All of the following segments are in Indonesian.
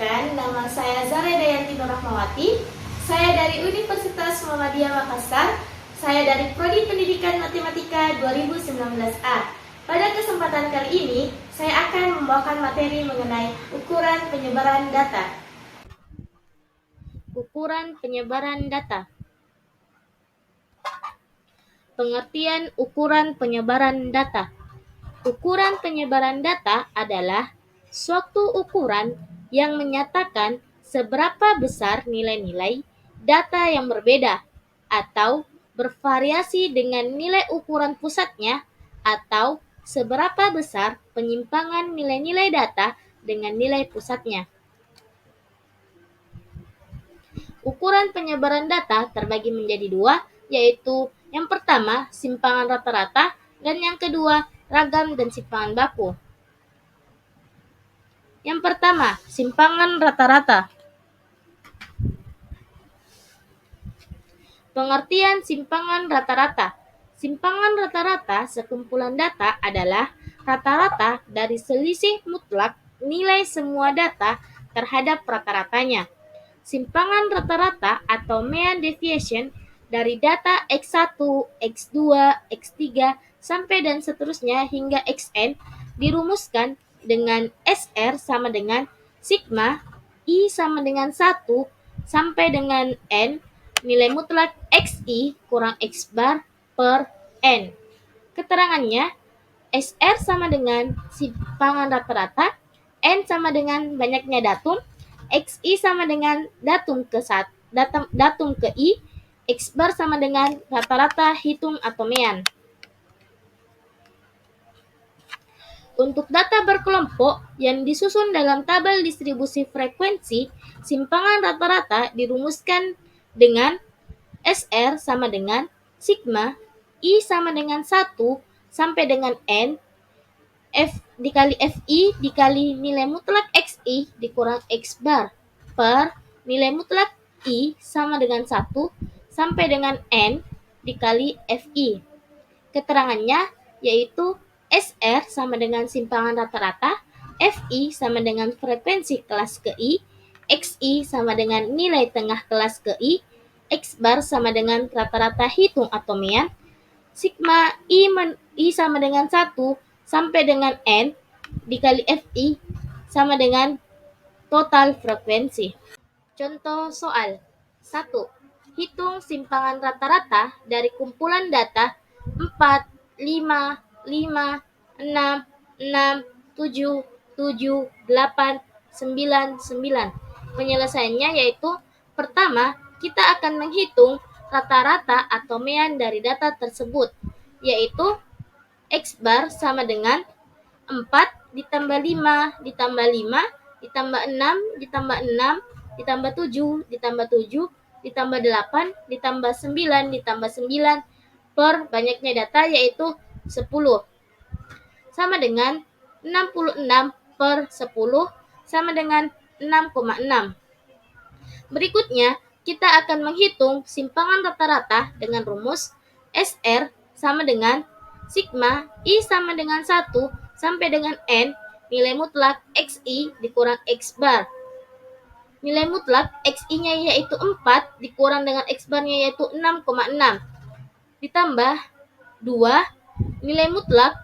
Perkenalkan, nama saya Zara Dayanti Nurrahmawati. Saya dari Universitas Muhammadiyah Makassar. Saya dari Prodi Pendidikan Matematika 2019A. Pada kesempatan kali ini, saya akan membawakan materi mengenai ukuran penyebaran data. Ukuran penyebaran data. Pengertian ukuran penyebaran data. Ukuran penyebaran data adalah suatu ukuran yang menyatakan seberapa besar nilai-nilai data yang berbeda atau bervariasi dengan nilai ukuran pusatnya atau seberapa besar penyimpangan nilai-nilai data dengan nilai pusatnya. Ukuran penyebaran data terbagi menjadi dua, yaitu yang pertama simpangan rata-rata dan yang kedua ragam dan simpangan baku. Yang pertama, simpangan rata-rata. Pengertian simpangan rata-rata. Simpangan rata-rata sekumpulan data adalah rata-rata dari selisih mutlak nilai semua data terhadap rata-ratanya. Simpangan rata-rata atau mean deviation dari data X1, X2, X3, sampai dan seterusnya hingga Xn dirumuskan dengan SR sama dengan sigma I sama dengan 1 sampai dengan N nilai mutlak XI kurang X bar per N. Keterangannya, SR sama dengan simpangan rata-rata, N sama dengan banyaknya datum, XI sama dengan datum ke I, X bar sama dengan rata-rata hitung atau mean. Untuk data berkelompok yang disusun dalam tabel distribusi frekuensi, simpangan rata-rata dirumuskan dengan SR sama dengan sigma I sama dengan 1 sampai dengan N F dikali FI dikali nilai mutlak XI dikurang X bar per nilai mutlak I sama dengan 1 sampai dengan N dikali FI. Keterangannya yaitu SR sama dengan simpangan rata-rata, FI sama dengan frekuensi kelas ke I, XI sama dengan nilai tengah kelas ke I, X bar sama dengan rata-rata hitung atau mean, sigma I sama dengan 1 sampai dengan N dikali FI sama dengan total frekuensi. Contoh soal 1. Hitung simpangan rata-rata dari kumpulan data 4, 5, 5, 6, 6, 7, 7, 8, 9, 9. Penyelesaiannya yaitu pertama, kita akan menghitung rata-rata atau mean dari data tersebut, yaitu X bar sama dengan 4 ditambah 5 ditambah 5 ditambah 6 ditambah 6 ditambah 7 ditambah 7 ditambah 8 ditambah 9 ditambah 9 per banyaknya data yaitu 10 sama dengan 66 per 10 sama dengan 6,6. Berikutnya, kita akan menghitung simpangan rata-rata dengan rumus SR sama dengan sigma I sama dengan 1 sampai dengan N nilai mutlak XI dikurang X bar. Nilai mutlak XI-nya yaitu 4 dikurang dengan X bar-nya yaitu 6,6. Ditambah 2 nilai mutlak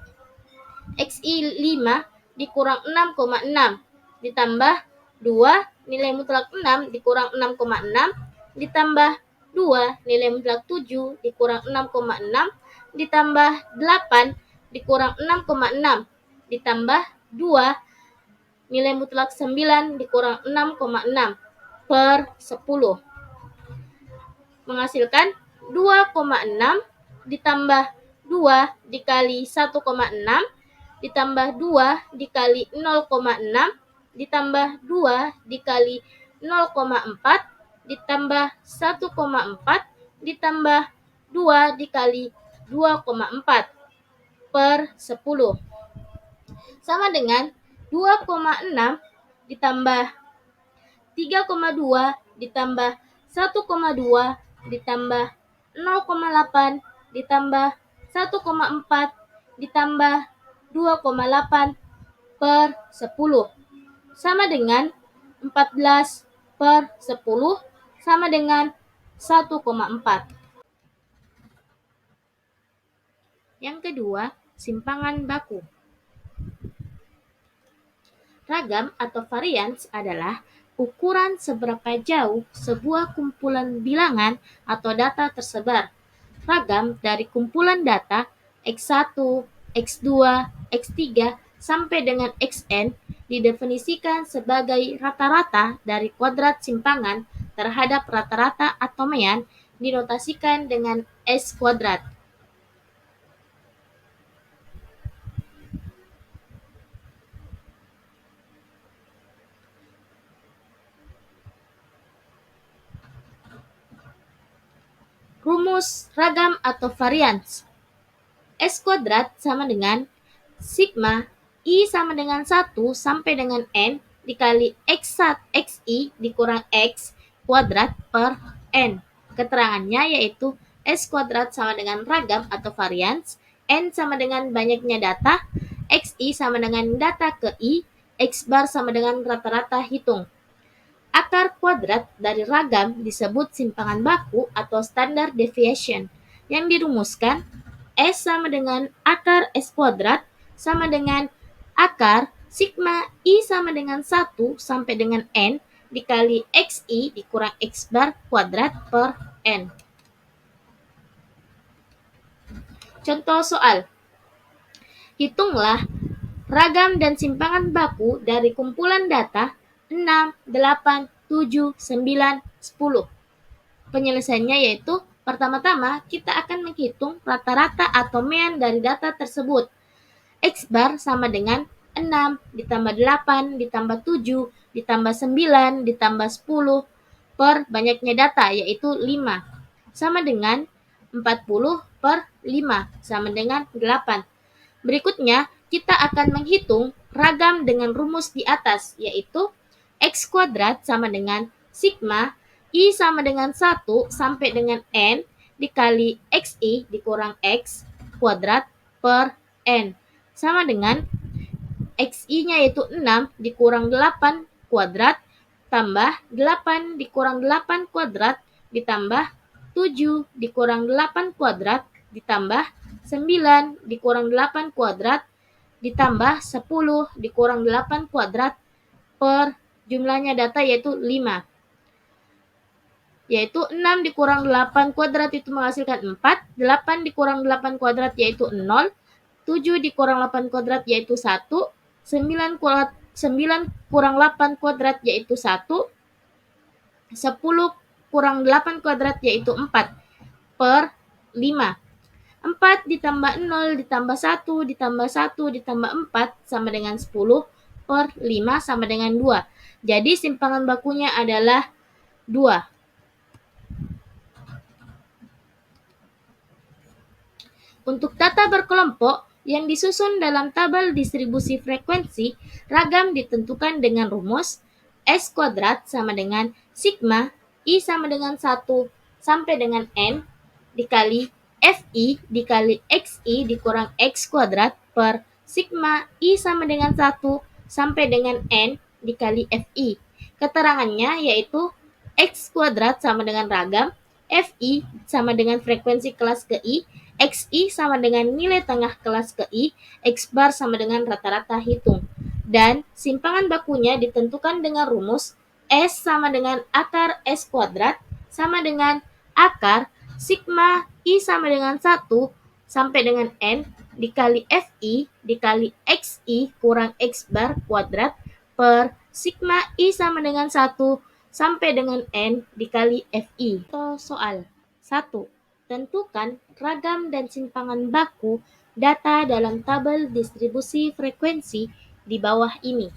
XI 5 dikurang 6,6. Ditambah 2 nilai mutlak 6 dikurang 6,6. Ditambah 2 nilai mutlak 7 dikurang 6,6. Ditambah 8 dikurang 6,6. Ditambah 2 nilai mutlak 9 dikurang 6,6 per 10 menghasilkan 2,6 ditambah 2 dikali 1,6 ditambah 2 dikali 0,6 ditambah 2 dikali 0,4 ditambah 1,4 ditambah 2 dikali 2,4 per 10 sama dengan 2,6 ditambah 3,2 ditambah 1,2 ditambah 0,8 ditambah 1,4 ditambah 2,8 per 10 sama dengan 14/10 sama dengan 1,4. Yang kedua, simpangan baku. Ragam atau varians adalah ukuran seberapa jauh sebuah kumpulan bilangan atau data tersebar. Ragam dari kumpulan data X1, X2, X3 sampai dengan Xn didefinisikan sebagai rata-rata dari kuadrat simpangan terhadap rata-rata atau mean dinotasikan dengan S kuadrat. Rumus ragam atau varians. S kuadrat sama dengan sigma I sama dengan 1 sampai dengan N dikali Xi dikurang X kuadrat per N. Keterangannya yaitu S kuadrat sama dengan ragam atau varians, N sama dengan banyaknya data, Xi sama dengan data ke I, X bar sama dengan rata-rata hitung. Akar kuadrat dari ragam disebut simpangan baku atau standard deviation yang dirumuskan S sama dengan akar S kuadrat sama dengan akar sigma I sama dengan 1 sampai dengan N dikali Xi dikurang X bar kuadrat per N. Contoh soal. Hitunglah ragam dan simpangan baku dari kumpulan data 6, 8, 7, 9, 10. Penyelesaiannya yaitu pertama-tama kita akan menghitung rata-rata atau mean dari data tersebut. X bar sama dengan 6 ditambah 8 ditambah 7 ditambah 9 ditambah 10 per banyaknya data yaitu 5 sama dengan 40/5 sama dengan 8. Berikutnya, kita akan menghitung ragam dengan rumus di atas, yaitu X kuadrat sama dengan sigma I sama dengan 1 sampai dengan N dikali Xi dikurang X kuadrat per N. Sama dengan Xi-nya yaitu 6 dikurang 8 kuadrat tambah 8 dikurang 8 kuadrat ditambah 7 dikurang 8 kuadrat ditambah 9 dikurang 8 kuadrat ditambah 10 dikurang 8 kuadrat per jumlahnya data yaitu 5. Yaitu 6 dikurang 8 kuadrat itu menghasilkan 4, 8 dikurang 8 kuadrat yaitu 0, 7 dikurang 8 kuadrat yaitu 1, 9 kurang 8 kuadrat yaitu 1, 10 kurang 8 kuadrat yaitu 4 per 5. 4 ditambah 0 ditambah 1 ditambah 1 ditambah 4 sama dengan 10 per 5 sama dengan 2. Jadi simpangan bakunya adalah 2. Untuk data berkelompok yang disusun dalam tabel distribusi frekuensi, ragam ditentukan dengan rumus S kuadrat sama dengan sigma I sama dengan 1 sampai dengan N dikali Fi dikali Xi dikurang X kuadrat per sigma I sama dengan 1 sampai dengan N dikali Fi. Keterangannya yaitu X kuadrat sama dengan ragam, Fi sama dengan frekuensi kelas ke I, Xi sama dengan nilai tengah kelas ke I, X bar sama dengan rata-rata hitung. Dan simpangan bakunya ditentukan dengan rumus S sama dengan akar S kuadrat sama dengan akar sigma I sama dengan 1 sampai dengan N dikali Fi dikali Xi kurang X bar kuadrat per sigma I sama dengan 1 sampai dengan N dikali Fi. Soal 1. Tentukan ragam dan simpangan baku data dalam tabel distribusi frekuensi di bawah ini,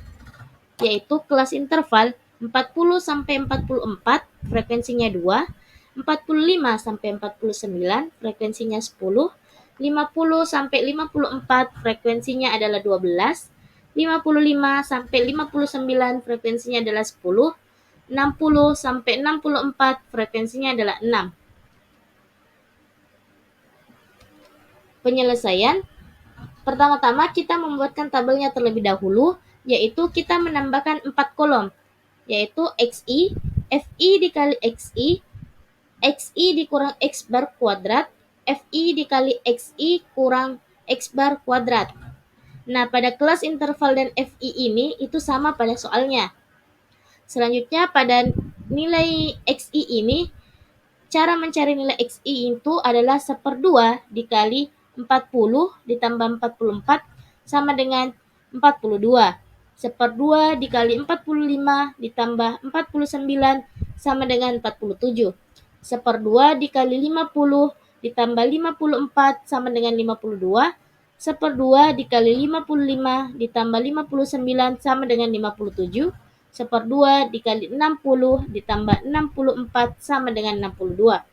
yaitu kelas interval 40 sampai 44 frekuensinya 2, 45 sampai 49 frekuensinya 10, 50 sampai 54 frekuensinya adalah 12, 55 sampai 59 frekuensinya adalah 10, 60 sampai 64 frekuensinya adalah 6. Penyelesaian. Pertama-tama kita membuatkan tabelnya terlebih dahulu, yaitu kita menambahkan 4 kolom. yaitu XI, FI dikali XI dikurang X bar kuadrat, FI dikali XI kurang X bar kuadrat. Nah, pada kelas interval dan FI ini itu sama pada soalnya. Selanjutnya pada nilai XI ini, cara mencari nilai XI itu adalah 1/2 dikali 40 ditambah 44 sama dengan 42. 1/2 dikali 45 ditambah 49 sama dengan 47. 1/2 dikali 50 ditambah 54 sama dengan 52. 1/2 dikali 55 ditambah 59 sama dengan 57. 1/2 dikali 60 ditambah 64 sama dengan 62.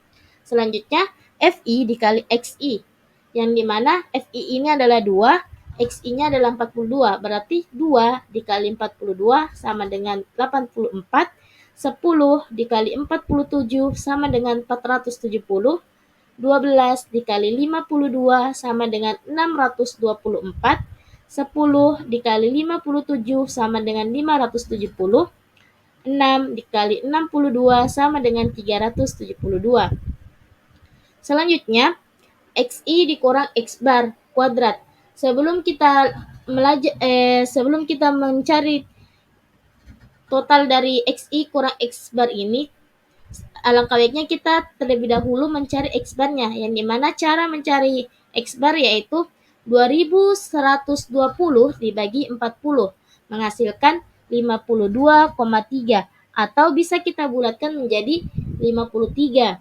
Selanjutnya FI dikali XI, yang dimana FI ini adalah 2, XI-nya adalah 42, berarti 2 dikali 42 sama dengan 84, 10 dikali 47 sama dengan 470, 12 dikali 52 sama dengan 624, 10 dikali 57 sama dengan 570, 6 dikali 62 sama dengan 372. Selanjutnya, XI dikurang X bar kuadrat. Sebelum kita mencari total dari XI kurang X bar ini, alangkah baiknya kita terlebih dahulu mencari X barnya, yang dimana cara mencari X bar yaitu 2120 dibagi 40 menghasilkan 52,3, atau bisa kita bulatkan menjadi 53.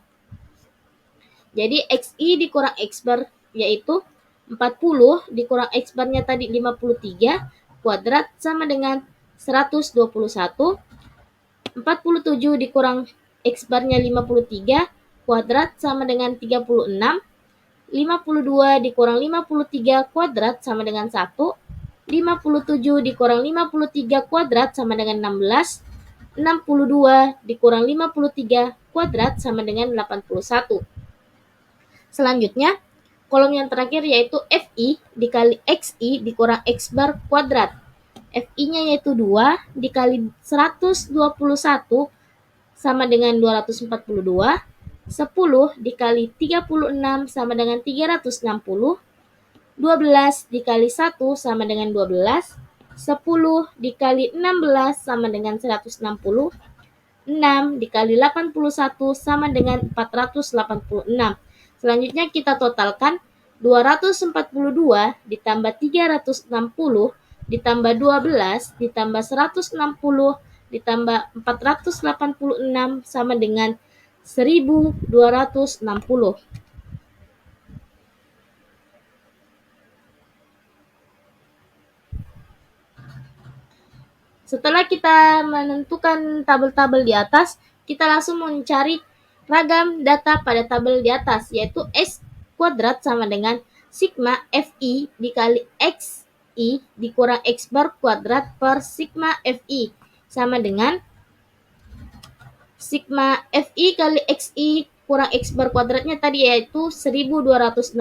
Jadi XI dikurang X bar yaitu 40 dikurang X barnya tadi 53 kuadrat sama dengan 121. 47 dikurang X barnya 53 kuadrat sama dengan 36. 52 dikurang 53 kuadrat sama dengan 1. 57 dikurang 53 kuadrat sama dengan 16. 62 dikurang 53 kuadrat sama dengan 81. Selanjutnya, kolom yang terakhir yaitu FI dikali XI dikurang X bar kuadrat. FI-nya yaitu 2 dikali 121 sama dengan 242. 10 dikali 36 sama dengan 360. 12 dikali 1 sama dengan 12. 10 dikali 16 sama dengan 160. 6 dikali 81 sama dengan 486. Selanjutnya kita totalkan 242 ditambah 360 ditambah 12 ditambah 160 ditambah 486 sama dengan 1260. Setelah kita menentukan tabel-tabel di atas, kita langsung mencari ragam data pada tabel di atas, yaitu S kuadrat sama dengan sigma FI dikali XI dikurang X bar kuadrat per sigma FI sama dengan sigma FI kali XI kurang X bar kuadratnya tadi yaitu 1260.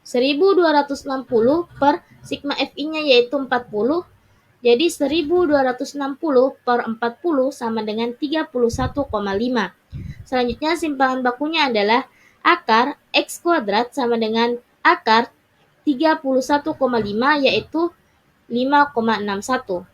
1260 per sigma FI-nya yaitu 40. Jadi 1260 per 40 sama dengan 31,5. Selanjutnya simpangan bakunya adalah akar X kuadrat sama dengan akar 31,5 yaitu 5,61.